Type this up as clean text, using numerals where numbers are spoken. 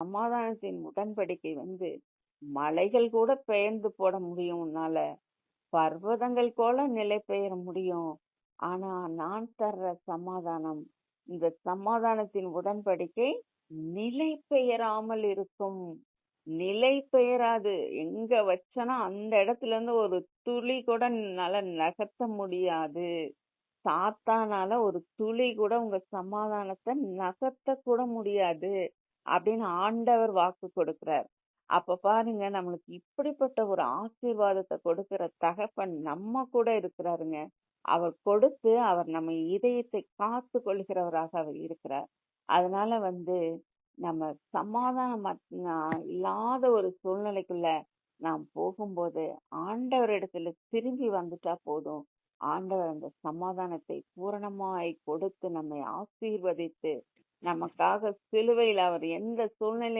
சமாதானத்தின் உடன்படிக்கை மலைகள் கூட பெயர்ந்து போட முடியும் உன்னால. பர்வதங்கள் போல நிலை பெயர முடியும். ஆனா நான் தர்ற சமாதானம், இந்த சமாதானத்தின் உடன்படிக்கை நிலை பெயராமல் இருக்கும். நிலை பெயராது. எங்க வச்சனா அந்த இடத்துல இருந்து ஒரு துளி கூட என்னால நகர்த்த முடியாது. சாத்தானால ஒரு துளி கூட உங்க சமாதானத்தை நகர்த்த கூட முடியாது அப்படின்னு ஆண்டவர் வாக்கு கொடுக்கிறார். அப்ப பாருங்க, நம்மளுக்கு இப்படிப்பட்ட ஒரு ஆசீர்வாதத்தை கொடுக்கிற தகப்பன் நம்ம கூட இருக்கிறாருங்க. அவர் கொடுத்து அவர் நம்ம இதயத்தை காத்து கொள்கிறவராக அவர் இருக்கிறார். அதனால நம்ம சமாதானம் இல்லாத ஒரு சூழ்நிலைக்குள்ள நாம் போகும்போது ஆண்டவரிடத்துல திரும்பி வந்துட்டா போதும். ஆண்டவர் அந்த சமாதானத்தை பூரணமாய் கொடுத்து நம்மை ஆசீர்வதித்து நமக்காக சிலுவையில் அவர் எந்த சூழ்நிலை